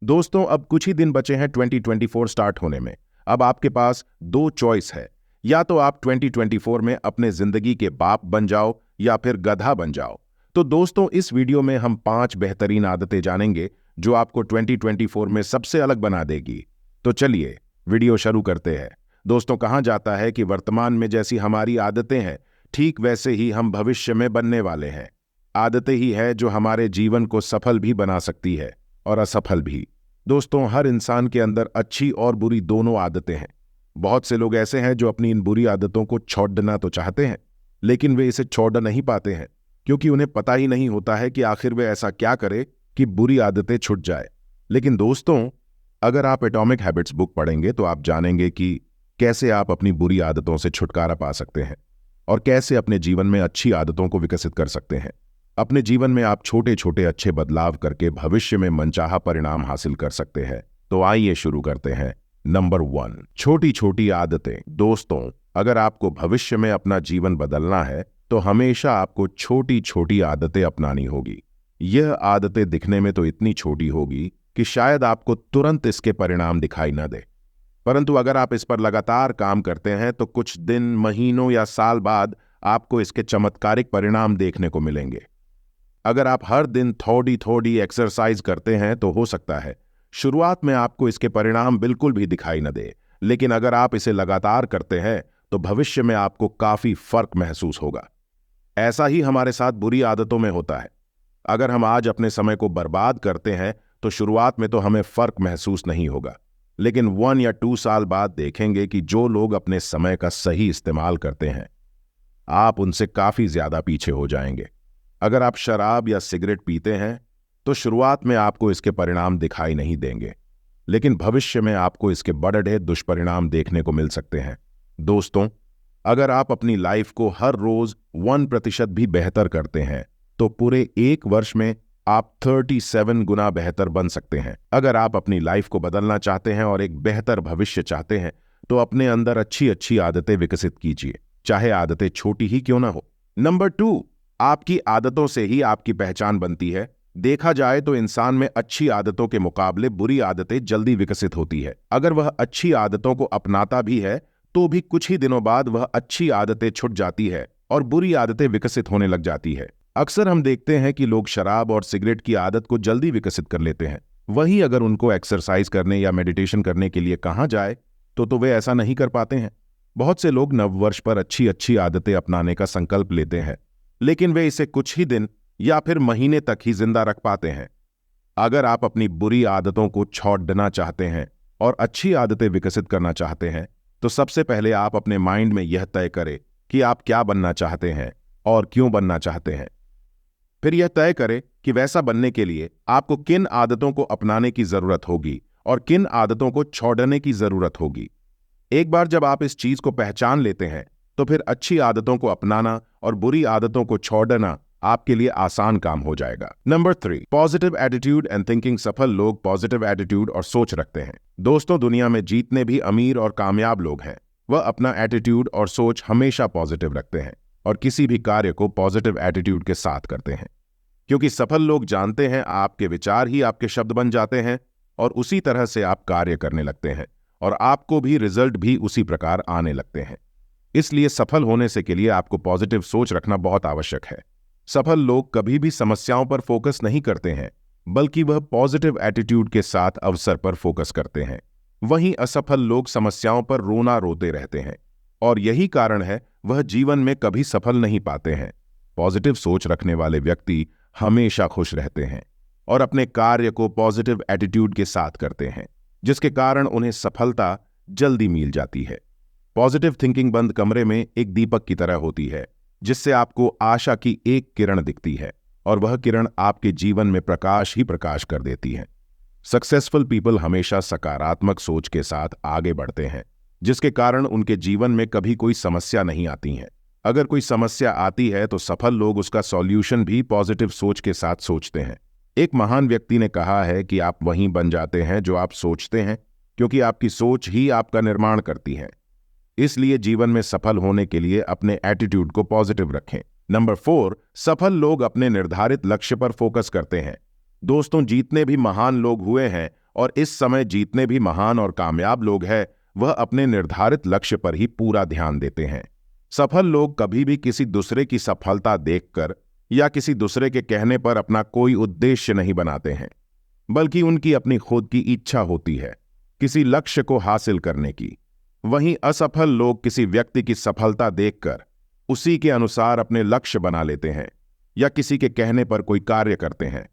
दोस्तों, अब कुछ ही दिन बचे हैं 2024 स्टार्ट होने में। अब आपके पास दो चॉइस है, या तो आप 2024 में अपने जिंदगी के बाप बन जाओ या फिर गधा बन जाओ। तो दोस्तों, इस वीडियो में हम 5 बेहतरीन आदतें जानेंगे जो आपको 2024 में सबसे अलग बना देगी। तो चलिए वीडियो शुरू करते हैं। दोस्तों, कहा जाता है कि वर्तमान में जैसी हमारी आदतें हैं, ठीक वैसे ही हम भविष्य में बनने वाले हैं। आदतें ही है जो हमारे जीवन को सफल भी बना सकती है और असफल भी। दोस्तों, हर इंसान के अंदर अच्छी और बुरी दोनों आदतें हैं। बहुत से लोग ऐसे हैं जो अपनी इन बुरी आदतों को छोड़ना तो चाहते हैं, लेकिन वे इसे छोड़ नहीं पाते हैं, क्योंकि उन्हें पता ही नहीं होता है कि आखिर वे ऐसा क्या करे कि बुरी आदतें छूट जाए। लेकिन दोस्तों, अगर आप एटॉमिक हैबिट्स बुक पढ़ेंगे तो आप जानेंगे कि कैसे आप अपनी बुरी आदतों से छुटकारा पा सकते हैं और कैसे अपने जीवन में अच्छी आदतों को विकसित कर सकते हैं। अपने जीवन में आप छोटे छोटे अच्छे बदलाव करके भविष्य में मनचाहा परिणाम हासिल कर सकते हैं। तो आइए शुरू करते हैं। नंबर 1, छोटी छोटी आदतें। दोस्तों, अगर आपको भविष्य में अपना जीवन बदलना है तो हमेशा आपको छोटी छोटी आदतें अपनानी होगी। यह आदतें दिखने में तो इतनी छोटी होगी कि शायद आपको तुरंत इसके परिणाम दिखाई न दे, परंतु अगर आप इस पर लगातार काम करते हैं तो कुछ दिन, महीनों या साल बाद आपको इसके चमत्कारिक परिणाम देखने को मिलेंगे। अगर आप हर दिन थोड़ी थोड़ी एक्सरसाइज करते हैं तो हो सकता है शुरुआत में आपको इसके परिणाम बिल्कुल भी दिखाई न दे, लेकिन अगर आप इसे लगातार करते हैं तो भविष्य में आपको काफी फर्क महसूस होगा। ऐसा ही हमारे साथ बुरी आदतों में होता है। अगर हम आज अपने समय को बर्बाद करते हैं तो शुरुआत में तो हमें फर्क महसूस नहीं होगा, लेकिन 1 या 2 साल बाद देखेंगे कि जो लोग अपने समय का सही इस्तेमाल करते हैं, आप उनसे काफी ज्यादा पीछे हो जाएंगे। अगर आप शराब या सिगरेट पीते हैं तो शुरुआत में आपको इसके परिणाम दिखाई नहीं देंगे, लेकिन भविष्य में आपको इसके बड़े दुष्परिणाम देखने को मिल सकते हैं। दोस्तों, अगर आप अपनी लाइफ को हर रोज 1% भी बेहतर करते हैं तो पूरे 1 वर्ष में आप 37 गुना बेहतर बन सकते हैं। अगर आप अपनी लाइफ को बदलना चाहते हैं और एक बेहतर भविष्य चाहते हैं तो अपने अंदर अच्छी अच्छी आदतें विकसित कीजिए, चाहे आदतें छोटी ही क्यों ना हो। नंबर 2, आपकी आदतों से ही आपकी पहचान बनती है। देखा जाए तो इंसान में अच्छी आदतों के मुकाबले बुरी आदतें जल्दी विकसित होती है। अगर वह अच्छी आदतों को अपनाता भी है तो भी कुछ ही दिनों बाद वह अच्छी आदतें छूट जाती है और बुरी आदतें विकसित होने लग जाती है। अक्सर हम देखते हैं कि लोग शराब और सिगरेट की आदत को जल्दी विकसित कर लेते हैं, वहीं अगर उनको एक्सरसाइज करने या मेडिटेशन करने के लिए कहा जाए तो वे ऐसा नहीं कर पाते हैं। बहुत से लोग नववर्ष पर अच्छी अच्छी आदतें अपनाने का संकल्प लेते हैं, लेकिन वे इसे कुछ ही दिन या फिर महीने तक ही जिंदा रख पाते हैं। अगर आप अपनी बुरी आदतों को छोड़ना चाहते हैं और अच्छी आदतें विकसित करना चाहते हैं तो सबसे पहले आप अपने माइंड में यह तय करें कि आप क्या बनना चाहते हैं और क्यों बनना चाहते हैं। फिर यह तय करें कि वैसा बनने के लिए आपको किन आदतों को अपनाने की जरूरत होगी और किन आदतों को छोड़ने की जरूरत होगी। एक बार जब आप इस चीज को पहचान लेते हैं तो फिर अच्छी आदतों को अपनाना और बुरी आदतों को छोड़ना आपके लिए आसान काम हो जाएगा। Number 3, positive attitude and thinking. सफल लोग पॉजिटिव एटीट्यूड और सोच रखते हैं। दोस्तों, दुनिया में जितने भी अमीर और कामयाब लोग हैं, वह अपना एटीट्यूड और सोच हमेशा पॉजिटिव रखते हैं और किसी भी कार्य को पॉजिटिव एटीट्यूड के साथ करते हैं, क्योंकि सफल लोग जानते हैं आपके विचार ही आपके शब्द बन जाते हैं और उसी तरह से आप कार्य करने लगते हैं और आपको भी रिजल्ट भी उसी प्रकार आने लगते हैं। इसलिए सफल होने से के लिए आपको पॉजिटिव सोच रखना बहुत आवश्यक है। सफल लोग कभी भी समस्याओं पर फोकस नहीं करते हैं, बल्कि वह पॉजिटिव एटीट्यूड के साथ अवसर पर फोकस करते हैं। वहीं असफल लोग समस्याओं पर रोना रोते रहते हैं और यही कारण है वह जीवन में कभी सफल नहीं पाते हैं। पॉजिटिव सोच रखने वाले व्यक्ति हमेशा खुश रहते हैं और अपने कार्य को पॉजिटिव एटीट्यूड के साथ करते हैं, जिसके कारण उन्हें सफलता जल्दी मिल जाती है। पॉजिटिव थिंकिंग बंद कमरे में एक दीपक की तरह होती है, जिससे आपको आशा की एक किरण दिखती है और वह किरण आपके जीवन में प्रकाश ही प्रकाश कर देती है। सक्सेसफुल पीपल हमेशा सकारात्मक सोच के साथ आगे बढ़ते हैं, जिसके कारण उनके जीवन में कभी कोई समस्या नहीं आती है। अगर कोई समस्या आती है तो सफल लोग उसका सॉल्यूशन भी पॉजिटिव सोच के साथ सोचते हैं। एक महान व्यक्ति ने कहा है कि आप वहीं बन जाते हैं जो आप सोचते हैं, क्योंकि आपकी सोच ही आपका निर्माण करती है। इसलिए जीवन में सफल होने के लिए अपने एटीट्यूड को पॉजिटिव रखें। नंबर 4, सफल लोग अपने निर्धारित लक्ष्य पर फोकस करते हैं। दोस्तों, जितने भी महान लोग हुए हैं और इस समय जितने भी महान और कामयाब लोग हैं वह अपने निर्धारित लक्ष्य पर ही पूरा ध्यान देते हैं। सफल लोग कभी भी किसी दूसरे की सफलता देखकर या किसी दूसरे के कहने पर अपना कोई उद्देश्य नहीं बनाते हैं, बल्कि उनकी अपनी खुद की इच्छा होती है किसी लक्ष्य को हासिल करने की। वहीं असफल लोग किसी व्यक्ति की सफलता देखकर उसी के अनुसार अपने लक्ष्य बना लेते हैं या किसी के कहने पर कोई कार्य करते हैं।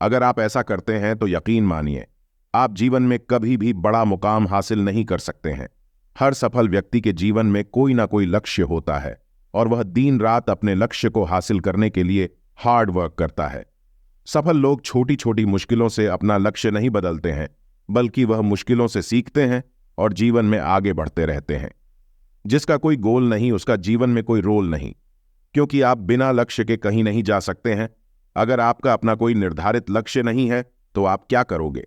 अगर आप ऐसा करते हैं तो यकीन मानिए आप जीवन में कभी भी बड़ा मुकाम हासिल नहीं कर सकते हैं। हर सफल व्यक्ति के जीवन में कोई ना कोई लक्ष्य होता है और वह दिन रात अपने लक्ष्य को हासिल करने के लिए हार्ड वर्क करता है। सफल लोग छोटी छोटी मुश्किलों से अपना लक्ष्य नहीं बदलते हैं, बल्कि वह मुश्किलों से सीखते हैं और जीवन में आगे बढ़ते रहते हैं। जिसका कोई गोल नहीं उसका जीवन में कोई रोल नहीं, क्योंकि आप बिना लक्ष्य के कहीं नहीं जा सकते हैं। अगर आपका अपना कोई निर्धारित लक्ष्य नहीं है तो आप क्या करोगे?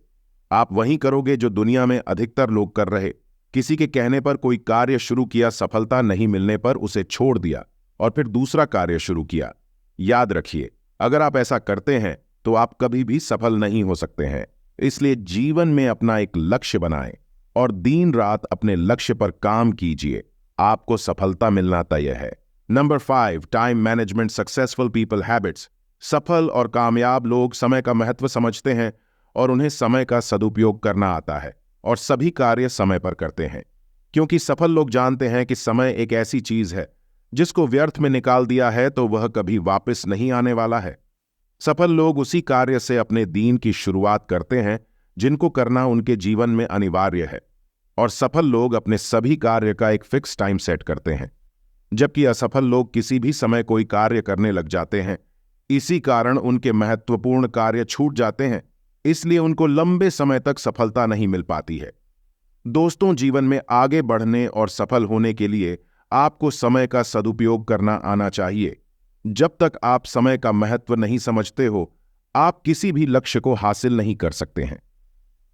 आप वही करोगे जो दुनिया में अधिकतर लोग कर रहे। किसी के कहने पर कोई कार्य शुरू किया, सफलता नहीं मिलने पर उसे छोड़ दिया और फिर दूसरा कार्य शुरू किया। याद रखिए, अगर आप ऐसा करते हैं तो आप कभी भी सफल नहीं हो सकते हैं। इसलिए जीवन में अपना एक लक्ष्य बनाएं और दिन रात अपने लक्ष्य पर काम कीजिए। आपको सफलता मिलना तय है। Number 5, time management successful people habits. सफल और कामयाब लोग समय का महत्व समझते हैं और उन्हें समय का सदुपयोग करना आता है और सभी कार्य समय पर करते हैं, क्योंकि सफल लोग जानते हैं कि समय एक ऐसी चीज है जिसको व्यर्थ में निकाल दिया है तो वह कभी वापस नहीं आने वाला है। सफल लोग उसी कार्य से अपने दिन की शुरुआत करते हैं जिनको करना उनके जीवन में अनिवार्य है, और सफल लोग अपने सभी कार्य का एक फिक्स टाइम सेट करते हैं, जबकि असफल लोग किसी भी समय कोई कार्य करने लग जाते हैं। इसी कारण उनके महत्वपूर्ण कार्य छूट जाते हैं, इसलिए उनको लंबे समय तक सफलता नहीं मिल पाती है। दोस्तों, जीवन में आगे बढ़ने और सफल होने के लिए आपको समय का सदुपयोग करना आना चाहिए। जब तक आप समय का महत्व नहीं समझते हो, आप किसी भी लक्ष्य को हासिल नहीं कर सकते हैं।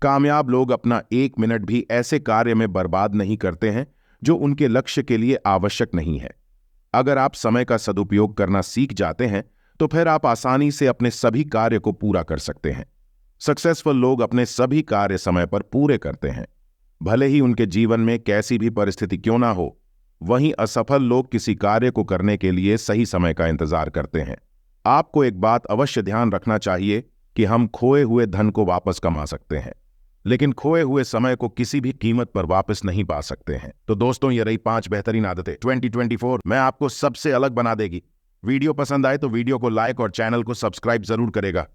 कामयाब लोग अपना 1 मिनट भी ऐसे कार्य में बर्बाद नहीं करते हैं जो उनके लक्ष्य के लिए आवश्यक नहीं है। अगर आप समय का सदुपयोग करना सीख जाते हैं तो फिर आप आसानी से अपने सभी कार्य को पूरा कर सकते हैं। सक्सेसफुल लोग अपने सभी कार्य समय पर पूरे करते हैं, भले ही उनके जीवन में कैसी भी परिस्थिति क्यों ना हो। वहीं असफल लोग किसी कार्य को करने के लिए सही समय का इंतजार करते हैं। आपको एक बात अवश्य ध्यान रखना चाहिए कि हम खोए हुए धन को वापस कमा सकते हैं, लेकिन खोए हुए समय को किसी भी कीमत पर वापस नहीं पा सकते हैं। तो दोस्तों, ये रही 5 बेहतरीन आदतें 2024 में आपको सबसे अलग बना देगी। वीडियो पसंद आए तो वीडियो को लाइक और चैनल को सब्सक्राइब जरूर करेगा।